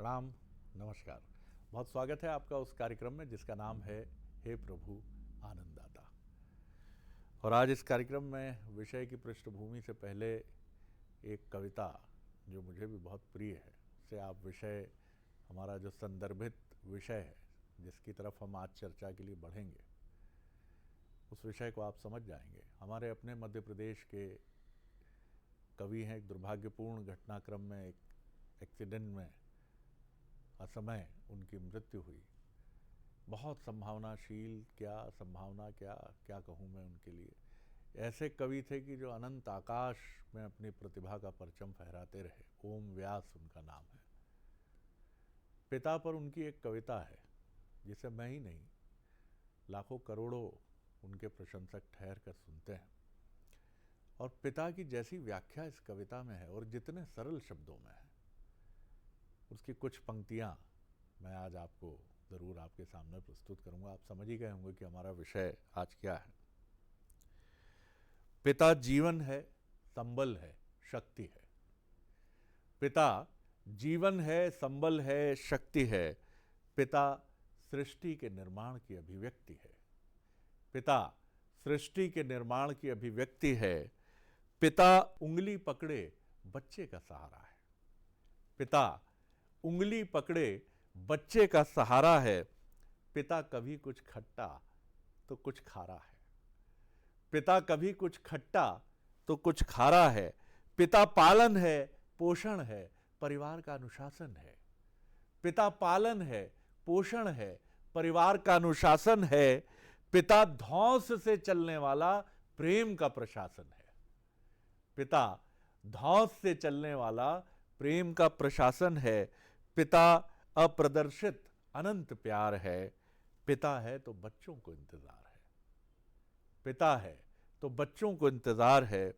प्रणाम, नमस्कार। बहुत स्वागत है आपका उस कार्यक्रम में जिसका नाम है हे प्रभु आनंददाता। और आज इस कार्यक्रम में विषय की पृष्ठभूमि से पहले एक कविता जो मुझे भी बहुत प्रिय है, से आप विषय, हमारा जो संदर्भित विषय है जिसकी तरफ हम आज चर्चा के लिए बढ़ेंगे, उस विषय को आप समझ जाएंगे। हमारे अपने मध्य प्रदेश के कवि हैं। एक दुर्भाग्यपूर्ण घटनाक्रम में, एक एक्सीडेंट में असमय उनकी मृत्यु हुई। बहुत संभावनाशील, क्या कहूँ मैं उनके लिए। ऐसे कवि थे कि जो अनंत आकाश में अपनी प्रतिभा का परचम फहराते रहे। ओम व्यास उनका नाम है। पिता पर उनकी एक कविता है जिसे मैं ही नहीं, लाखों करोड़ों उनके प्रशंसक ठहर कर सुनते हैं। और पिता की जैसी व्याख्या इस कविता में है और जितने सरल शब्दों में है, उसकी कुछ पंक्तियां मैं आज आपको ज़रूर आपके सामने प्रस्तुत करूंगा। आप समझ ही गए होंगे कि हमारा विषय आज क्या है। पिता जीवन है, संबल है, शक्ति है। पिता जीवन है, संबल है, शक्ति है। पिता सृष्टि के निर्माण की अभिव्यक्ति है। पिता सृष्टि के निर्माण की अभिव्यक्ति है। पिता उंगली पकड़े बच्चे का सहारा है। पिता उंगली पकड़े बच्चे का सहारा है। पिता कभी कुछ खट्टा तो कुछ खारा है। पिता कभी कुछ खट्टा तो कुछ खारा है। पिता पालन है, पोषण है, परिवार का अनुशासन है। पिता पालन है, पोषण है, परिवार का अनुशासन है। पिता धौंस से चलने वाला प्रेम का प्रशासन है। पिता धौंस से चलने वाला प्रेम का प्रशासन है। पिता अप्रदर्शित अनंत प्यार है। पिता है तो बच्चों को इंतजार है। पिता है तो बच्चों को इंतजार है।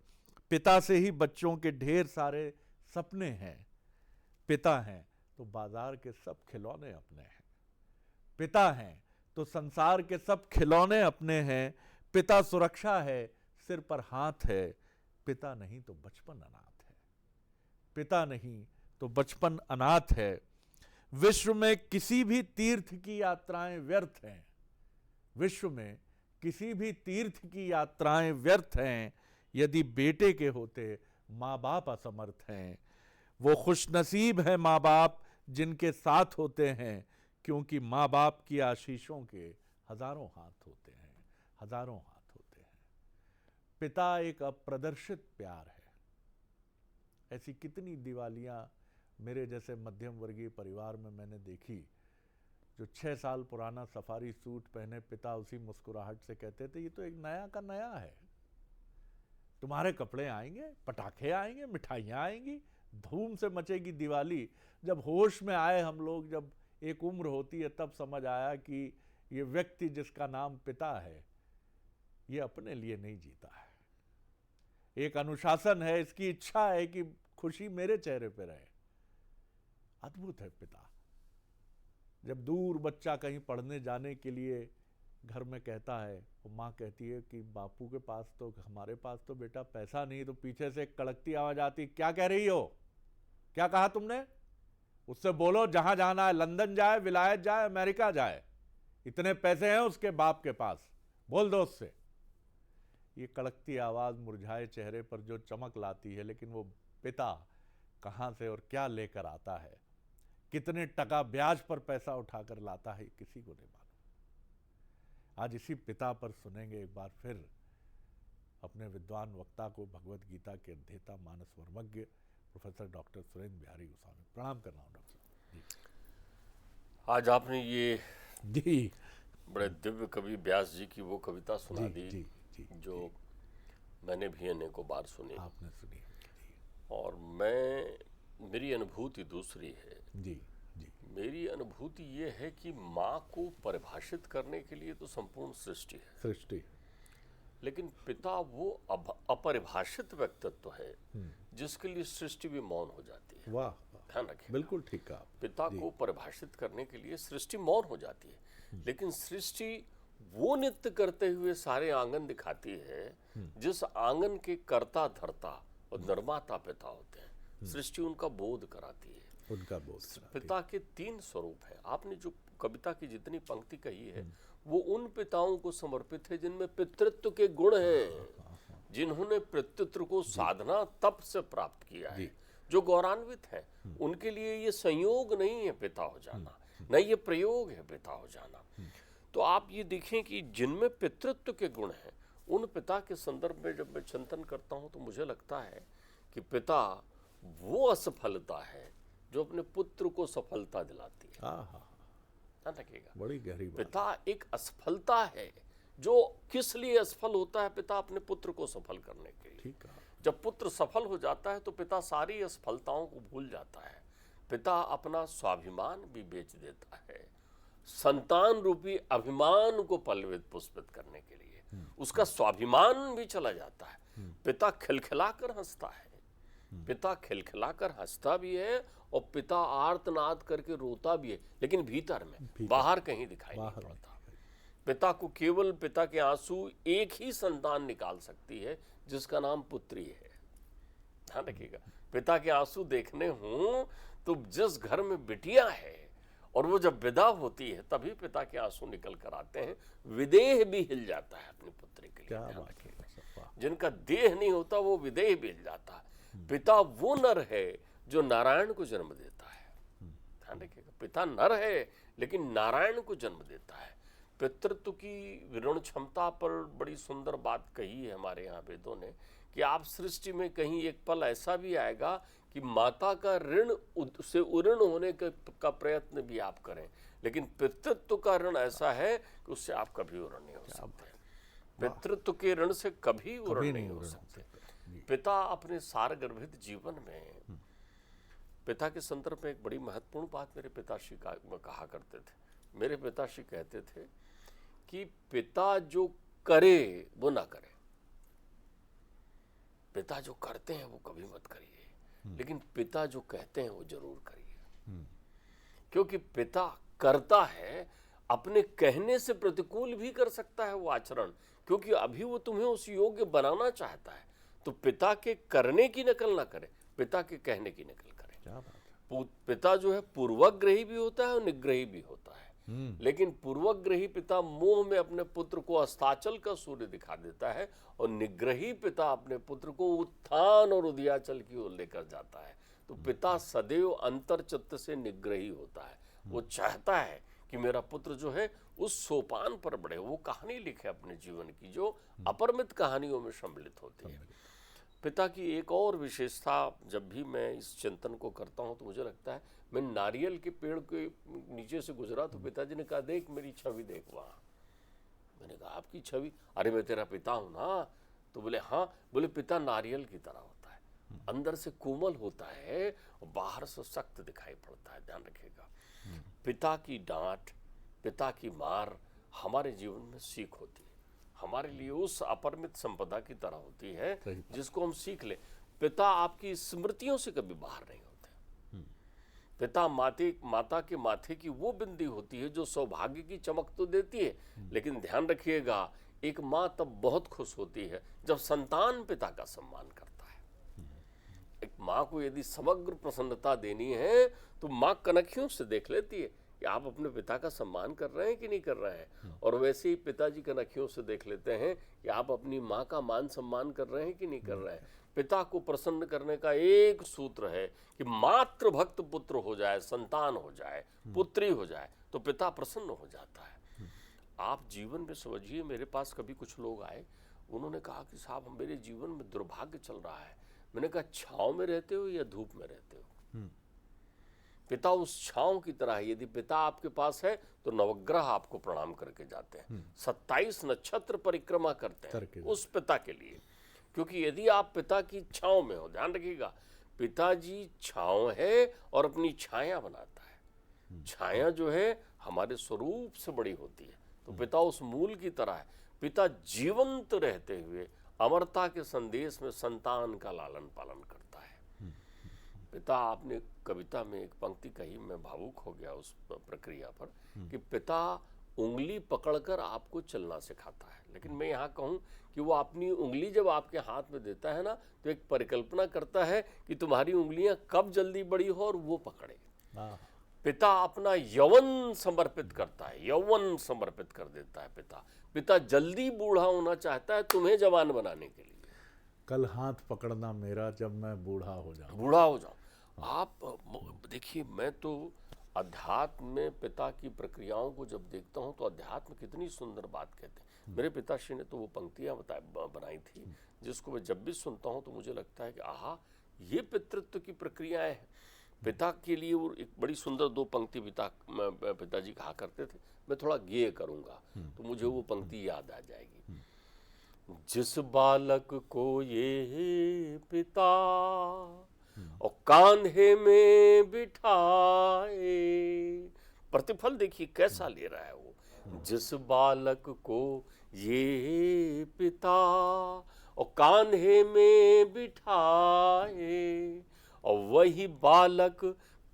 पिता से ही बच्चों के ढेर सारे सपने हैं। पिता हैं तो बाजार के सब खिलौने अपने हैं। पिता हैं तो संसार के सब खिलौने अपने हैं। पिता सुरक्षा है, सिर पर हाथ है। पिता नहीं तो बचपन अनाथ है। पिता नहीं तो बचपन अनाथ है। विश्व में किसी भी तीर्थ की यात्राएं व्यर्थ हैं। विश्व में किसी भी तीर्थ की यात्राएं व्यर्थ हैं यदि बेटे के होते माँ बाप असमर्थ हैं। वो खुशनसीब है माँ बाप जिनके साथ होते हैं, क्योंकि माँ बाप की आशीषों के हजारों हाथ होते हैं, हजारों हाथ होते हैं। पिता एक अप्रदर्शित प्यार है। ऐसी कितनी दिवालियां मेरे जैसे मध्यम वर्गीय परिवार में मैंने देखी, जो 6 साल पुराना सफारी सूट पहने पिता उसी मुस्कुराहट से कहते थे, ये तो एक नया का नया है। तुम्हारे कपड़े आएंगे, पटाखे आएंगे, मिठाइयाँ आएंगी, धूम से मचेगी दिवाली। जब होश में आए हम लोग, जब एक उम्र होती है, तब समझ आया कि ये व्यक्ति जिसका नाम पिता है, ये अपने लिए नहीं जीता है। एक अनुशासन है, इसकी इच्छा है कि खुशी मेरे चेहरे पे रहे। अद्भुत है पिता। जब दूर बच्चा कहीं पढ़ने जाने के लिए घर में कहता है, और माँ कहती है कि बापू के पास तो, हमारे पास तो बेटा पैसा नहीं, तो पीछे से एक कड़कती आवाज आती, क्या कह रही हो, क्या कहा तुमने? उससे बोलो जहां जाना है, लंदन जाए, विलायत जाए, अमेरिका जाए, इतने पैसे हैं उसके बाप के पास, बोल दो उससे। ये कड़कती आवाज मुरझाए चेहरे पर जो चमक लाती है, लेकिन वो पिता कहां से और क्या लेकर आता है, कितने टका ब्याज पर पैसा उठाकर लाता है, किसी को नहीं मालूम। आज इसी पिता पर सुनेंगे एक बार फिर अपने विद्वान वक्ता को, भगवत गीता के अध्येता, मानस वर्मज्ञ प्रोफेसर डॉक्टर सुरेंद्र बिहारी गोस्वामी। प्रणाम कर रहा हूँ डॉक्टर साहब जी। आज आपने ये जी बड़े दिव्य कवि व्यास जी की वो कविता सुना दी जी जी जो मैंने भी अनेकों बार सुनी, आपने सुनी जी। और मेरी अनुभूति दूसरी है। जी जी मेरी अनुभूति ये है कि माँ को परिभाषित करने के लिए तो संपूर्ण सृष्टि है, सृष्टि। लेकिन पिता वो अपरिभाषित व्यक्तित्व है जिसके लिए सृष्टि भी मौन हो जाती है। वाह, ध्यान रखें, बिल्कुल ठीक कहा। पिता को परिभाषित करने के लिए सृष्टि मौन हो जाती है, लेकिन सृष्टि वो नृत्य करते हुए सारे आंगन दिखाती है जिस आंगन के कर्ता धर्ता और निर्माता पिता होते हैं। सृष्टि उनका बोध कराती है। उनका बोध कराती है। पिता के 3 स्वरूप हैं। आपने जो कविता की जितनी पंक्ति कही है वो उन पिताओं को समर्पित है जिनमें पितृत्व के गुण हैं, जिन्होंने पितृत्व को साधना तप से प्राप्त किया है, जो गौरवान्वित है। उनके लिए ये संयोग नहीं है पिता हो जाना, नहीं ये प्रयोग है पिता हो जाना। तो आप ये देखें कि जिनमें पितृत्व के गुण हैं उन पिता के संदर्भ में जब मैं चिंतन करता हूं तो मुझे लगता है कि पिता वो असफलता है जो अपने पुत्र को सफलता दिलाती है। ध्यान रखिएगा, बड़ी गहरी बात। पिता एक असफलता है जो किस लिए असफल होता है? पिता अपने पुत्र को सफल करने के लिए। ठीक है। जब पुत्र सफल हो जाता है तो पिता सारी असफलताओं को भूल जाता है। पिता अपना स्वाभिमान भी बेच देता है संतान रूपी अभिमान को पल्लवित पुष्पित करने के लिए। उसका स्वाभिमान भी चला जाता है। पिता खिलखिलाकर हंसता है, पिता खिलखिलाकर हंसता भी है और पिता आर्तनाद करके रोता भी है, लेकिन भीतर में, बाहर कहीं दिखाई नहीं पड़ता। पिता को केवल पिता के आंसू एक ही संतान निकाल सकती है जिसका नाम पुत्री है। ध्यान रखिएगा, पिता के आंसू देखने हों तो जिस घर में बिटिया है और वो जब विदा होती है तभी पिता के आंसू निकल कर आते हैं। विदेह भी हिल जाता है अपनी पुत्री के लिए। ध्यान रखिएगा, जिनका देह नहीं होता वो विदेह भी हिल जाता है। पिता वो नर है जो नारायण को जन्म देता है। ध्यान रखिएगा, पिता नर है लेकिन नारायण को जन्म देता है। पितृत्व की ऋण क्षमता पर बड़ी सुंदर बात कही है हमारे यहाँ वेदों ने कि आप सृष्टि में कहीं एक पल ऐसा भी आएगा कि माता का ऋण से उऋण होने का प्रयत्न भी आप करें, लेकिन पितृत्व का ऋण ऐसा है कि उससे आप कभी उऋण नहीं हो सकते। पितृत्व के ऋण से कभी उऋण नहीं हो सकते। पिता अपने सारगर्भित जीवन में, पिता के संदर्भ में एक बड़ी महत्वपूर्ण बात मेरे पिताश्री कहा करते थे। मेरे पिताश्री कहते थे कि पिता जो करे वो ना करे, पिता जो करते हैं वो कभी मत करिए, लेकिन पिता जो कहते हैं वो जरूर करिए। क्योंकि पिता करता है, अपने कहने से प्रतिकूल भी कर सकता है वो आचरण, क्योंकि अभी वो तुम्हें उस योग्य बनाना चाहता है। तो पिता के करने की नकल ना करे, पिता के कहने की नकल करे। क्या बात है। पिता जो है पूर्वग्रही भी होता है और निग्रही भी होता है। लेकिन पूर्वग्रही पिता मोह में अपने पुत्र को अस्ताचल का सूर्य दिखा देता है और निग्रही पिता अपने पुत्र को उत्थान और उदयाचल की ओर लेकर जाता है। तो पिता सदैव अंतर्चित्त से निग्रही होता है। वो चाहता है कि मेरा पुत्र जो है उस सोपान पर बढ़े, वो कहानी लिखे अपने जीवन की जो अपरिमित कहानियों में सम्मिलित होती है। पिता की एक और विशेषता, जब भी मैं इस चिंतन को करता हूं तो मुझे लगता है, मैं नारियल के पेड़ के नीचे से गुजरा तो पिताजी ने कहा, देख मेरी छवि देख वहां। मैंने कहा आपकी छवि? अरे मैं तेरा पिता हूं ना। तो बोले हाँ। बोले पिता नारियल की तरह होता है, अंदर से कोमल होता है और बाहर से सख्त दिखाई पड़ता है। ध्यान रखिएगा, पिता की डांट, पिता की मार हमारे जीवन में सीख होती है, हमारे लिए उस अपरिमित संपदा की तरह होती है जिसको हम सीख ले। पिता आपकी स्मृतियों से कभी बाहर नहीं होते। पिता माता के माथे की वो बिंदी होती है जो सौभाग्य की चमक तो देती है, लेकिन ध्यान रखिएगा एक माँ तब बहुत खुश होती है जब संतान पिता का सम्मान करता है। एक माँ को यदि समग्र प्रसन्नता देनी है तो माँ कनखियों से देख लेती है कि आप अपने पिता का सम्मान कर रहे हैं कि नहीं कर रहे हैं, और वैसे ही पिताजी कनखियों से देख लेते हैं कि आप अपनी माँ का मान सम्मान कर रहे हैं कि नहीं कर रहे हैं। पिता को प्रसन्न करने का एक सूत्र है कि मात्र भक्त पुत्र हो जाए, संतान हो जाए, पुत्री हो जाए तो पिता प्रसन्न हो जाता है। आप जीवन में समझिए, मेरे पास कभी कुछ लोग आए, उन्होंने कहा कि साहब मेरे जीवन में दुर्भाग्य चल रहा है। मैंने कहा छांव में रहते हो या धूप में रहते हो? पिता उस छांव की तरह है। यदि पिता आपके पास है तो नवग्रह आपको प्रणाम करके जाते हैं, 27 नक्षत्र परिक्रमा करते हैं उस पिता के लिए, क्योंकि यदि आप पिता की छांव में हो। ध्यान रखिएगा, पिताजी छांव है और अपनी छाया बनाता है। छाया जो है हमारे स्वरूप से बड़ी होती है, तो पिता उस मूल की तरह है। पिता जीवंत रहते हुए अमरता के संदेश में संतान का लालन पालन करता है। पिता, आपने कविता में एक पंक्ति कही, मैं भावुक हो गया उस प्रक्रिया पर कि पिता उंगली पकड़कर आपको चलना सिखाता है। लेकिन मैं यहाँ कहूँ कि वो अपनी उंगली जब आपके हाथ में देता है ना, तो एक परिकल्पना करता है कि तुम्हारी उंगलियां कब जल्दी बड़ी हो और वो पकड़े। पिता अपना यौवन समर्पित करता है, यौवन समर्पित कर देता है पिता। पिता जल्दी बूढ़ा होना चाहता है तुम्हें जवान बनाने के लिए। कल हाथ पकड़ना मेरा जब मैं बूढ़ा हो जाऊं। बूढ़ा हो जाऊं। आप देखिए, मैं तो अध्यात्म में पिता की प्रक्रियाओं को जब देखता हूं तो अध्यात्म कितनी सुंदर बात कहते हैं। मेरे पिताश्री ने तो वो पंक्तियां बनाई थी जिसको मैं जब भी सुनता हूं तो मुझे लगता है कि आहा, ये पितृत्व की प्रक्रियाएं हैं। पिता के लिए वो एक बड़ी सुंदर 2 पंक्ति पिताजी कहा करते थे। मैं थोड़ा गेय करूंगा तो मुझे वो पंक्ति याद आ जाएगी। जिस बालक को ये पिता और कान्हे में बिठाए, प्रतिफल देखिए कैसा ले रहा है वो। जिस बालक को ये पिता और कान्हे में बिठाए, और वही बालक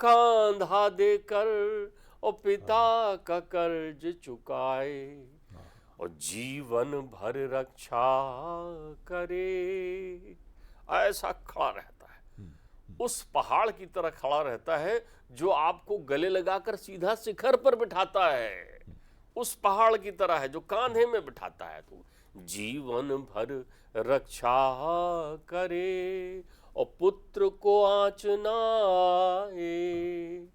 कांधा देकर और पिता का कर्ज चुकाए, और जीवन भर रक्षा करे। ऐसा खड़ा रहता है, उस पहाड़ की तरह खड़ा रहता है जो आपको गले लगाकर सीधा शिखर पर बिठाता है। उस पहाड़ की तरह है जो कांधे में बिठाता है। तो जीवन भर रक्षा करे और पुत्र को आँच ना आए,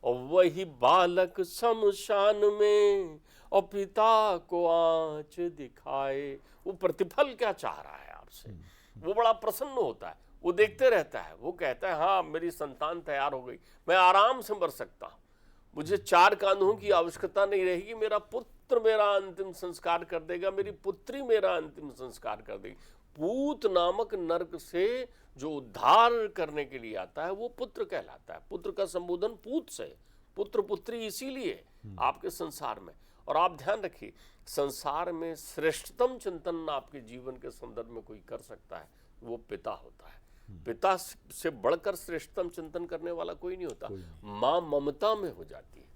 और वही बालक शमशान में और पिता को आँच दिखाए। वो प्रतिफल क्या चाह रहा है आपसे, वो बड़ा प्रसन्न होता है, वो देखते रहता है, वो कहता है हाँ मेरी संतान तैयार हो गई, मैं आराम से मर सकता हूँ, मुझे 4 कांधों की आवश्यकता नहीं रहेगी, मेरा पुत्र मेरा अंतिम संस्कार कर देगा, मेरी पुत्री मेरा अंतिम संस्कार कर देगी। पूत नामक नरक से जो उद्धार करने के लिए आता है वो पुत्र कहलाता है। पुत्र का संबोधन पूत से, पुत्र पुत्री इसीलिए आपके संसार में। और आप ध्यान रखिए, संसार में श्रेष्ठतम चिंतन आपके जीवन के संदर्भ में कोई कर सकता है वो पिता होता है। पिता से बढ़कर श्रेष्ठतम चिंतन करने वाला कोई नहीं होता। माँ ममता में हो जाती है,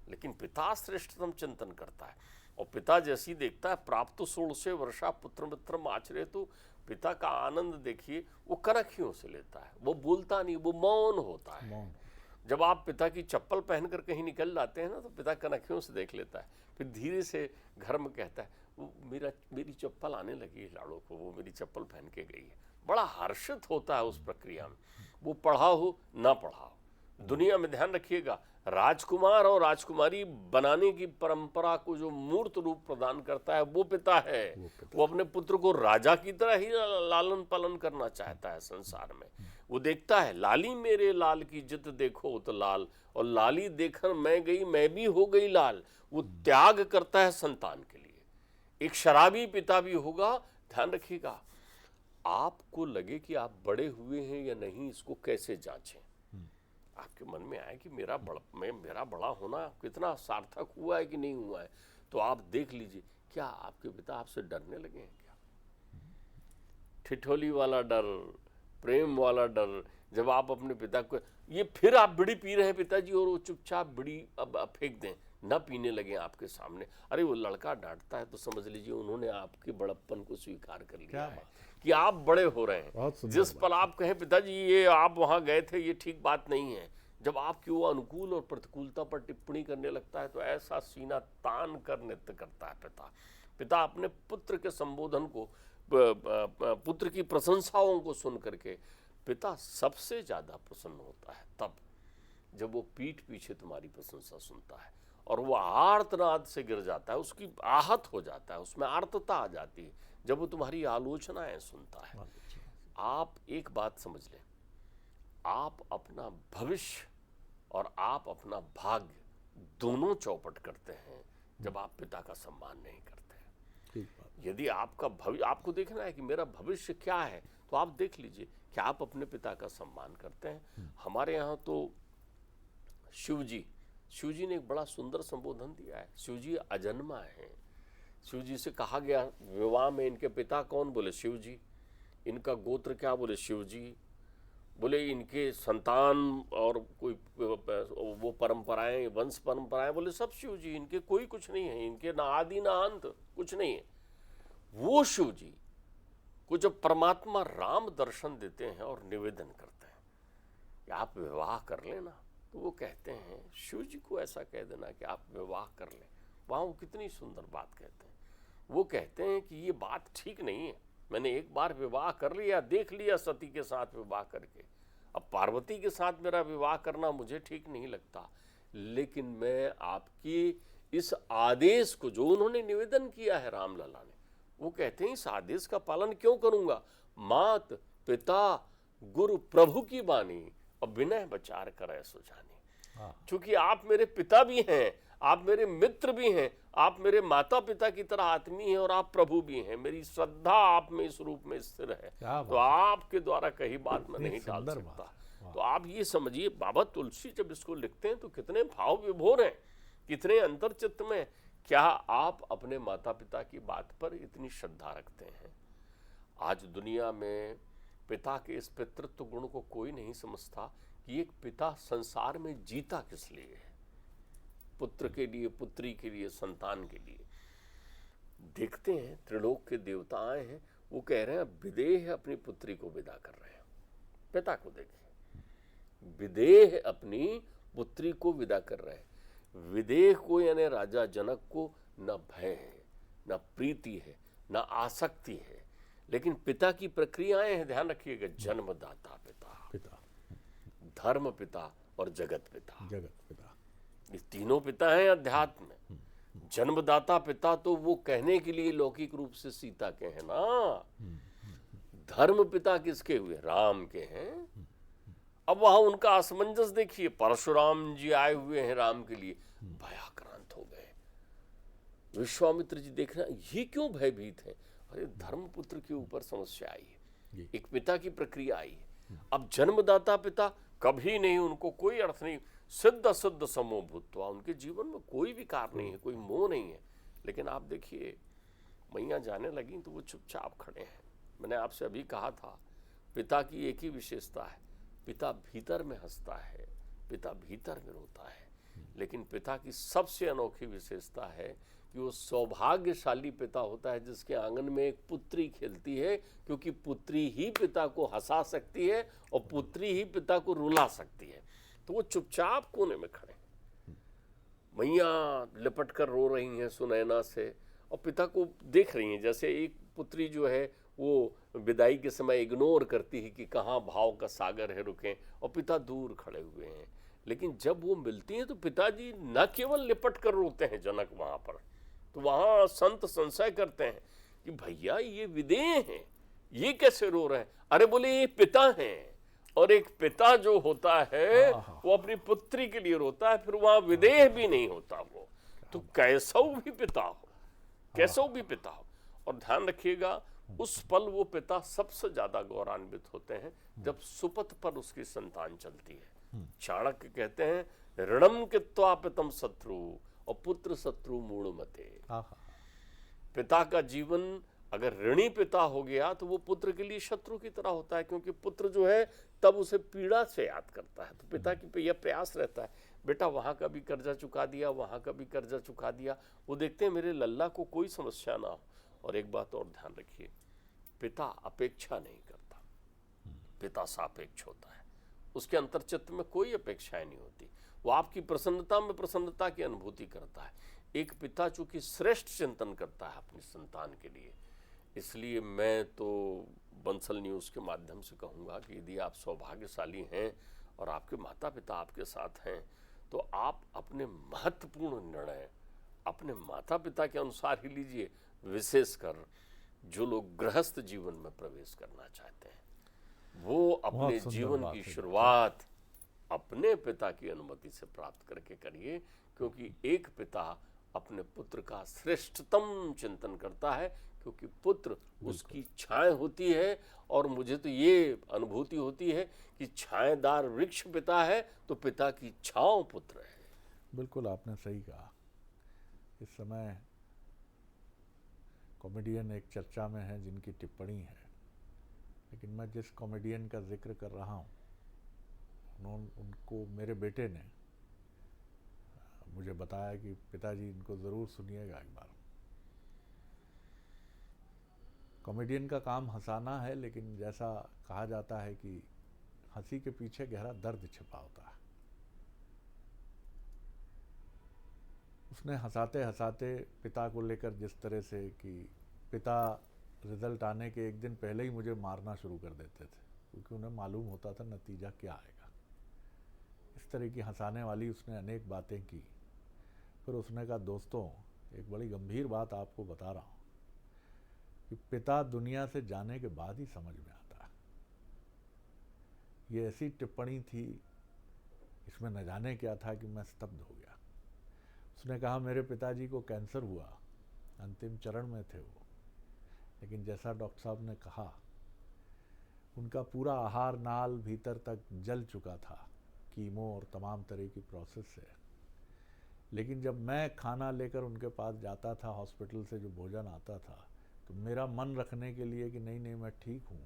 लेकिन पिता श्रेष्ठतम चिंतन करता है। और पिता जैसी देखता है प्राप्त 16 वर्षा पुत्र मित्रम आचरे, तो पिता का आनंद देखिए, वो कनखियों से लेता है, वो बोलता नहीं, वो मौन होता है। जब आप पिता की चप्पल पहनकर कहीं निकल जाते हैं ना, तो पिता कनखियों से देख लेता है, फिर धीरे से घर में कहता है वो मेरी चप्पल आने लगी है लाड़ो को, वो मेरी चप्पल पहन के गई है। बड़ा हर्षित होता है उस प्रक्रिया में, वो पढ़ा हो ना पढ़ा हो। दुनिया में ध्यान रखिएगा, राजकुमार और राजकुमारी बनाने की परंपरा को जो मूर्त रूप प्रदान करता है वो पिता है। वो अपने पुत्र को राजा की तरह ही लालन पालन करना चाहता है संसार में। वो देखता है लाली मेरे लाल की जित देखो तो लाल, और लाली देखकर मैं गई मैं भी हो गई लाल। वो त्याग करता है संतान के लिए। एक शराबी पिता भी होगा, ध्यान रखिएगा, आपको लगे कि आप बड़े हुए हैं या नहीं, इसको कैसे जांचें। आपके मन में आए कि मेरा बड़ा होना कितना सार्थक हुआ है कि नहीं हुआ है, तो आप देख लीजिए क्या आपके पिता आपसे डरने लगे हैं क्या। ठिठोली वाला डर, प्रेम वाला डर। जब आप अपने पिता को ये फिर आप बीड़ी पी रहे हैं पिताजी और वो चुपचाप बीड़ी अब फेंक दें, ना पीने लगे आपके सामने, अरे वो लड़का डांटता है तो समझ लीजिए उन्होंने आपके बड़प्पन को स्वीकार कर लिया है कि आप बड़े हो रहे हैं। जिस पल आप कहें पिताजी ये आप वहां गए थे ये ठीक बात नहीं है, जब आपकी वो अनुकूल और प्रतिकूलता पर टिप्पणी करने लगता है तो ऐसा सीना तान कर नृत्य करता है पिता अपने पुत्र के संबोधन को, पुत्र की प्रशंसाओं को सुन करके पिता सबसे ज्यादा प्रसन्न होता है तब जब वो पीठ पीछे तुम्हारी प्रशंसा सुनता है और वो आर्तनाद से गिर जाता है, उसकी आहत हो जाता है, उसमें आर्तता आ जाती है जब वो तुम्हारी आलोचनाएं सुनता है। आप एक बात समझ लें, आप अपना भविष्य और आप अपना भाग्य दोनों चौपट करते हैं जब आप पिता का सम्मान नहीं करते हैं। यदि आपका भविष्य, आपको देखना है कि मेरा भविष्य क्या है, तो आप देख लीजिए कि आप अपने पिता का सम्मान करते हैं। हमारे यहाँ तो शिव जी ने एक बड़ा सुंदर संबोधन दिया है। शिव जी अजन्मा है। शिव जी से कहा गया विवाह में इनके पिता कौन, बोले शिव जी। इनका गोत्र क्या, बोले शिव जी। बोले इनके संतान और कोई वो परंपराएं, वंश परंपराएं, बोले सब शिव जी, इनके कोई कुछ नहीं है, इनके ना आदि ना अंत, कुछ नहीं है। वो शिव जी को जब परमात्मा राम दर्शन देते हैं और निवेदन करते हैं कि आप विवाह कर लेना, तो वो कहते हैं, शिव जी को ऐसा कह देना कि आप विवाह कर लें, वहाँ वो कितनी सुंदर बात कहते हैं। वो कहते हैं कि ये बात ठीक नहीं है, मैंने एक बार विवाह कर लिया, देख लिया सती के साथ विवाह करके, अब पार्वती के साथ मेरा विवाह करना मुझे ठीक नहीं लगता, लेकिन मैं आपकी इस आदेश को, जो उन्होंने निवेदन किया है रामलला ने, वो कहते हैं इस आदेश का पालन क्यों करूंगा। मात पिता गुरु प्रभु की वाणी और विनय विचार करे सुजानी। क्योंकि आप मेरे पिता भी हैं, आप मेरे मित्र भी हैं, आप मेरे माता पिता की तरह आत्मीय हैं और आप प्रभु भी हैं, मेरी श्रद्धा आप में इस रूप में स्थिर है, तो आपके द्वारा कही बात मैं नहीं टाल सकता। तो आप ये समझिए, बाबा तुलसी जब इसको लिखते हैं तो कितने भाव विभोर हैं, कितने अंतर्चित्त में। क्या आप अपने माता पिता की बात पर इतनी श्रद्धा रखते हैं? आज दुनिया में पिता के इस पितृत्व गुण को कोई नहीं समझता कि एक पिता संसार में जीता किस लिए है, पुत्र के लिए, पुत्री के लिए, संतान के लिए। देखते हैं त्रिलोक के देवता आए हैं, वो कह रहे हैं विदेह अपनी पुत्री को विदा कर रहे हैं। पिता को देखिए, विदेह अपनी पुत्री को विदा कर रहे हैं। विदेह को यानी राजा जनक को न भय है, न प्रीति है, न आसक्ति है, लेकिन पिता की प्रक्रियाएं हैं, ध्यान रखिएगा। जन्मदाता पिता, धर्म पिता और जगत पिता। ये तीनों पिता हैं अध्यात्म में। जन्मदाता पिता तो वो कहने के लिए लौकिक रूप से सीता के हैं ना, धर्म पिता किसके हुए? राम के हैं। अब वहां उनका असमंजस देखिए, परशुराम जी आए हुए हैं राम के लिए, भयाक्रांत हो गए। विश्वामित्र जी देख रहे हैं, ये क्यों भयभीत है? अरे धर्मपुत्र के ऊपर समस्या आई है, एक पिता की प्रक्रिया आई है। अब जन्मदाता पिता कभी नहीं, उनको कोई अर्थ नहीं, सिद्ध सिद्ध समो भूत्वा, उनके जीवन में कोई विकार नहीं है, कोई मोह नहीं है। लेकिन आप देखिए, मैया जाने लगी तो वो चुपचाप खड़े हैं। मैंने आपसे अभी कहा था, पिता की एक ही विशेषता है, पिता भीतर में हंसता है, पिता भीतर में रोता है। लेकिन पिता की सबसे अनोखी विशेषता है कि वो सौभाग्यशाली पिता होता है जिसके आंगन में एक पुत्री खेलती है, क्योंकि पुत्री ही पिता को हंसा सकती है और पुत्री ही पिता को रुला सकती है। तो वो चुपचाप कोने में खड़े, मैया लिपट कर रो रही हैं सुनैना से और पिता को देख रही हैं, जैसे एक पुत्री जो है वो विदाई के समय इग्नोर करती है कि कहाँ भाव का सागर है, रुकें, और पिता दूर खड़े हुए हैं। लेकिन जब वो मिलती हैं तो पिताजी न केवल लिपट कर रोते हैं जनक वहां पर, तो वहां संत संशय करते हैं कि भैया ये विदेह हैं, ये कैसे रो रहे हैं? अरे बोले ये पिता हैं, और एक पिता जो होता है वो अपनी पुत्री के लिए रोता है, फिर वहां विदेह भी नहीं होता वो, तो कैसो भी पिता हो, कैसो भी पिता हो। और ध्यान रखिएगा, उस पल वो पिता सबसे ज्यादा गौरवान्वित होते हैं जब सुपथ पर उसकी संतान चलती है। चाणक्य कहते हैं, ऋणम कृत्वा पितम शत्रु और पुत्र शत्रु मूढ़मते। पिता का जीवन अगर ऋणी पिता हो गया तो वो पुत्र के लिए शत्रु की तरह होता है, क्योंकि पुत्र जो है तब उसे पीड़ा से याद करता है। तो पिता की यह प्रयास रहता है, बेटा वहां का भी कर्जा चुका दिया, वहां का भी कर्जा चुका दिया। वो देखते हैं मेरे लल्ला को कोई समस्या ना हो। और एक बात और ध्यान रखिए, पिता अपेक्षा नहीं करता, पिता सापेक्ष होता है, उसके अंतर्चित्त में कोई अपेक्षाएं नहीं होती, वो आपकी प्रसन्नता में प्रसन्नता की अनुभूति करता है। एक पिता चूंकि श्रेष्ठ चिंतन करता है अपनी संतान के लिए, इसलिए मैं तो बंसल न्यूज़ के माध्यम से कहूँगा कि यदि आप सौभाग्यशाली हैं और आपके माता पिता आपके साथ हैं, तो आप अपने महत्वपूर्ण निर्णय अपने माता पिता के अनुसार ही लीजिए, विशेषकर जो लोग गृहस्थ जीवन में प्रवेश करना चाहते हैं, वो अपने जीवन की शुरुआत अपने पिता की अनुमति से प्राप्त करके करिए, क्योंकि एक पिता अपने पुत्र का श्रेष्ठतम चिंतन करता है, क्योंकि पुत्र उसकी छाया होती है। और मुझे तो ये अनुभूति होती है कि छायादार वृक्ष पिता है तो पिता की छांव पुत्र है। बिल्कुल आपने सही कहा। इस समय कॉमेडियन एक चर्चा में है जिनकी टिप्पणी है, लेकिन मैं जिस कॉमेडियन का जिक्र कर रहा हूँ, उनको मेरे बेटे ने मुझे बताया कि पिताजी इनको ज़रूर सुनिएगा एक बार। कॉमेडियन का काम हंसाना है, लेकिन जैसा कहा जाता है कि हंसी के पीछे गहरा दर्द छिपा होता है। उसने हंसाते हंसाते पिता को लेकर जिस तरह से कि पिता रिजल्ट आने के एक दिन पहले ही मुझे मारना शुरू कर देते थे, क्योंकि उन्हें मालूम होता था नतीजा क्या आएगा। इस तरह की हंसाने वाली उसने अनेक बातें की। फिर उसने कहा, दोस्तों एक बड़ी गंभीर बात आपको बता रहा हूँ कि पिता दुनिया से जाने के बाद ही समझ में आता है। ये ऐसी टिप्पणी थी, इसमें न जाने क्या था कि मैं स्तब्ध हो गया। उसने कहा, मेरे पिताजी को कैंसर हुआ, अंतिम चरण में थे वो, लेकिन जैसा डॉक्टर साहब ने कहा, उनका पूरा आहार नाल भीतर तक जल चुका था कीमो और तमाम तरह की प्रोसेस से। लेकिन जब मैं खाना लेकर उनके पास जाता था, हॉस्पिटल से जो भोजन आता था, तो मेरा मन रखने के लिए कि नहीं मैं ठीक हूँ,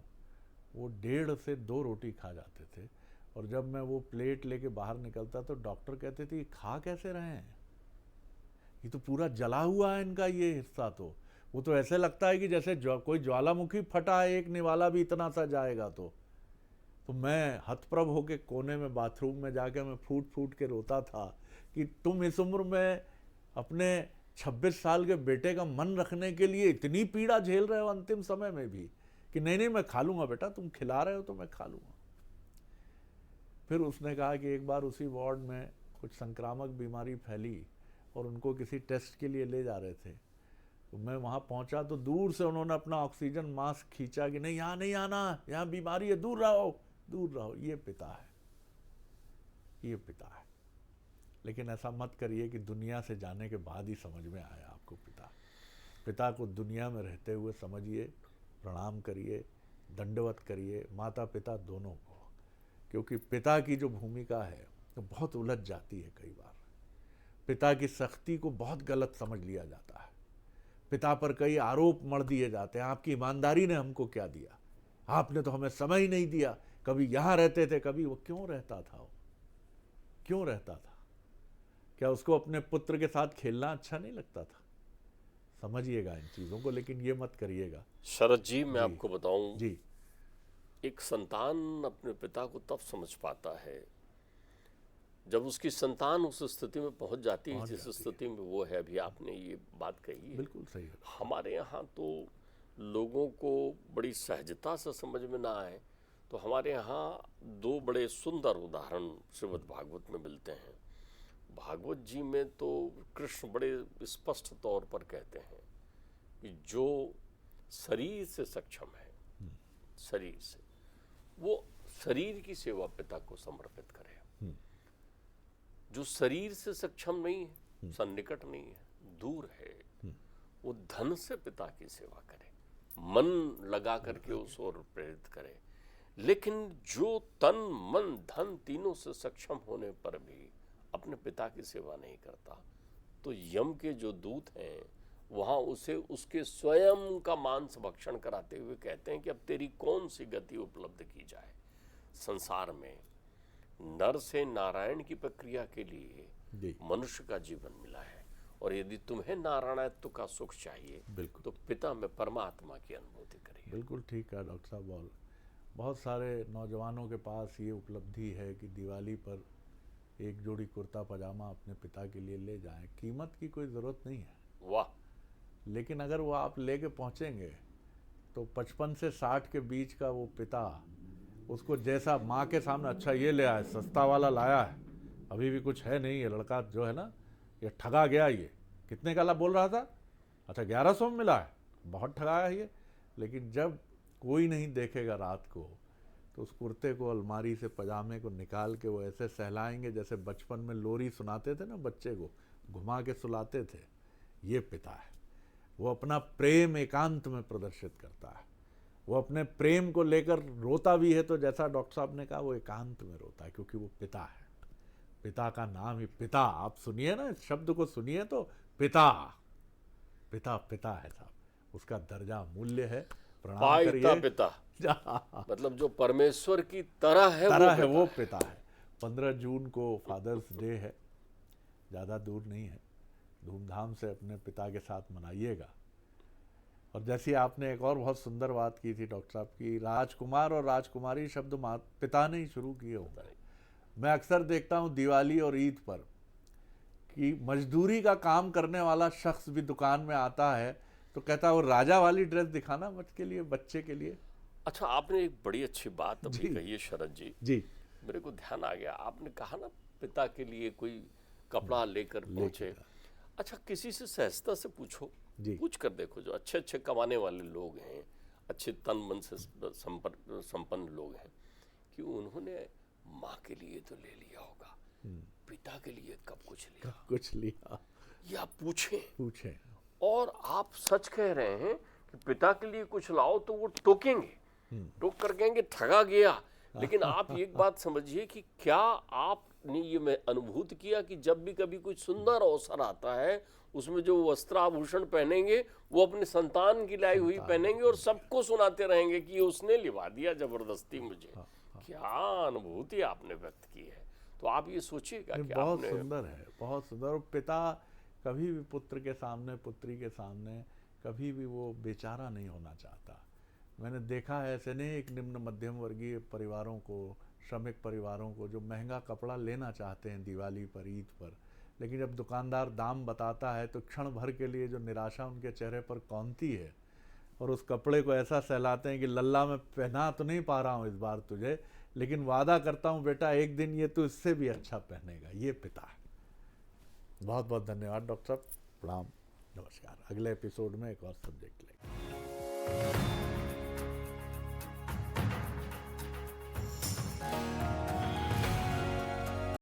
वो 1.5 से 2 रोटी खा जाते थे। और जब मैं वो प्लेट लेके बाहर निकलता तो डॉक्टर कहते थे, ये खा कैसे रहे हैं, ये तो पूरा जला हुआ है इनका ये हिस्सा। तो वो तो ऐसे लगता है कि जैसे कोई ज्वालामुखी फटा है, एक निवाला भी इतना सा जाएगा। तो मैं हतप्रभ होके कोने में बाथरूम में जाके मैं फूट फूट के रोता था कि तुम इस उम्र में अपने 26 साल के बेटे का मन रखने के लिए इतनी पीड़ा झेल रहे हो अंतिम समय में भी, कि नहीं मैं खा लूँगा बेटा, तुम खिला रहे हो तो मैं खा लूँगा। फिर उसने कहा कि एक बार उसी वार्ड में कुछ संक्रामक बीमारी फैली और उनको किसी टेस्ट के लिए ले जा रहे थे। तो मैं वहाँ पहुँचा तो दूर से उन्होंने अपना ऑक्सीजन मास्क खींचा कि नहीं यहाँ नहीं आना, यहाँ बीमारी है, दूर रहो दूर रहो। ये पिता है, ये पिता है। लेकिन ऐसा मत करिए कि दुनिया से जाने के बाद ही समझ में आया आपको पिता। पिता को दुनिया में रहते हुए समझिए, प्रणाम करिए, दंडवत करिए, माता पिता दोनों को। क्योंकि पिता की जो भूमिका है तो बहुत उलझ जाती है कई बार। पिता की सख्ती को बहुत गलत समझ लिया जाता है। पिता पर कई आरोप मढ़ दिए जाते हैं, आपकी ईमानदारी ने हमको क्या दिया, आपने तो हमें समय ही नहीं दिया, कभी यहाँ रहते थे कभी। वो क्यों रहता था, वो क्यों रहता था? क्या उसको अपने पुत्र के साथ खेलना अच्छा नहीं लगता था? समझिएगा इन चीज़ों को, लेकिन ये मत करिएगा। शरद जी, मैं आपको बताऊं जी, एक संतान अपने पिता को तब समझ पाता है जब उसकी संतान उस स्थिति में पहुंच जाती है जिस स्थिति में वो है। अभी आपने ये बात कही है, बिल्कुल सही है। हमारे यहाँ तो लोगों को बड़ी सहजता से समझ में ना आए, तो हमारे यहाँ 2 बड़े सुंदर उदाहरण श्रीमद् भागवत में मिलते हैं। भागवत जी में तो कृष्ण बड़े स्पष्ट तौर पर कहते हैं कि जो शरीर से सक्षम है, शरीर से, वो शरीर की सेवा पिता को समर्पित करे। जो शरीर से सक्षम नहीं है, सन्निकट नहीं है, दूर है, वो धन से पिता की सेवा करे, मन लगा करके उस ओर प्रेरित करे। लेकिन जो तन मन धन तीनों से सक्षम होने पर भी अपने पिता की सेवा नहीं करता, तो यम के जो दूत हैं वहाँ उसे उसके स्वयं का मांस भक्षण कराते हुए कहते हैं कि अब तेरी कौन सी गति उपलब्ध की जाए। संसार में नर से नारायण की प्रक्रिया के लिए मनुष्य का जीवन मिला है, और यदि तुम्हें नारायणत्व का सुख चाहिए तो पिता में परमात्मा की अनुभूति करिए। बिल्कुल ठीक है डॉक्टर साहब। बहुत सारे नौजवानों के पास ये उपलब्धि है कि दिवाली पर एक जोड़ी कुर्ता पजामा अपने पिता के लिए ले जाएं। कीमत की कोई ज़रूरत नहीं है, वाह। लेकिन अगर वो आप लेके पहुंचेंगे तो 55 से 60 के बीच का वो पिता उसको जैसा माँ के सामने, अच्छा ये ले आया, सस्ता वाला लाया है, अभी भी कुछ है नहीं, ये लड़का जो है ना ये ठगा गया, ये कितने का बोल रहा था, अच्छा 1100 में मिला है, बहुत ठगाया ये। लेकिन जब कोई नहीं देखेगा रात को, तो उस कुर्ते को, अलमारी से पजामे को निकाल के वो ऐसे सहलाएंगे जैसे बचपन में लोरी सुनाते थे ना, बच्चे को घुमा के सुलाते थे। ये पिता है, वो अपना प्रेम एकांत में प्रदर्शित करता है। वो अपने प्रेम को लेकर रोता भी है तो जैसा डॉक्टर साहब ने कहा, वो एकांत में रोता है, क्योंकि वो पिता है। पिता का नाम ही पिता, आप सुनिए ना, इस शब्द को सुनिए तो पिता, पिता पिता है साहब, उसका दर्जा मूल्य है। प्रणाम करिए पिता मतलब जो परमेश्वर की तरह है, वो पिता है। 15 जून को फादर्स डे है, ज़्यादा दूर नहीं है, धूमधाम से अपने पिता के साथ मनाइएगा। और जैसी आपने एक और बहुत सुंदर बात की थी डॉक्टर साहब की, राजकुमार और राजकुमारी शब्द पिता ने ही शुरू किए होंगे। मैं अक्सर देखता हूँ दिवाली और ईद पर कि मजदूरी का काम करने वाला शख्स भी दुकान में आता है तो कहता है वो राजा वाली ड्रेस दिखाना मुझके लिए, बच्चे के लिए। अच्छा, आपने एक बड़ी अच्छी बात अभी जी। कही है शरद जी, जी मेरे को ध्यान आ गया। आपने कहा ना पिता के लिए कोई कपड़ा लेकर पहुंचे। अच्छा, किसी से सहजता से पूछो, जी। पूछ कर देखो, जो अच्छे अच्छे कमाने वाले लोग हैं, अच्छे तन मन से संपन्न लोग हैं, कि उन्होंने माँ के लिए तो ले लिया होगा, पिता के लिए कब कुछ लिया? कुछ लिया? ये आप पूछें। और आप सच कह रहे हैं कि पिता के लिए कुछ लाओ तो वो टोकेंगे, टोक कर कहेंगे ठगा गया। लेकिन आप एक बात समझिए कि क्या आपने ये मैं अनुभूत किया कि जब भी कभी कुछ सुंदर अवसर आता है, उसमें जो वस्त्राभूषण पहनेंगे वो अपने संतान की लाई हुई पहनेंगे और सबको सुनाते रहेंगे कि उसने लिवा दिया जबरदस्ती मुझे। क्या अनुभूति आपने व्यक्त की है। तो आप ये सोचिएगा कि बहुत सुंदर है, बहुत सुंदर। और पिता कभी भी पुत्र के सामने, पुत्री के सामने कभी भी वो बेचारा नहीं होना चाहता। मैंने देखा है ऐसे नहीं, एक निम्न मध्यम वर्गीय परिवारों को, श्रमिक परिवारों को जो महंगा कपड़ा लेना चाहते हैं दिवाली पर, ईद पर, लेकिन जब दुकानदार दाम बताता है तो क्षण भर के लिए जो निराशा उनके चेहरे पर कौंधती है और उस कपड़े को ऐसा सहलाते हैं कि लल्ला मैं पहना तो नहीं पा रहा हूँ इस बार तुझे, लेकिन वादा करता हूँ बेटा एक दिन ये तो इससे भी अच्छा पहनेगा। ये पिता है। बहुत बहुत धन्यवाद डॉक्टर साहब, प्रणाम, नमस्कार। अगले एपिसोड में एक और सब्जेक्ट लेंगे।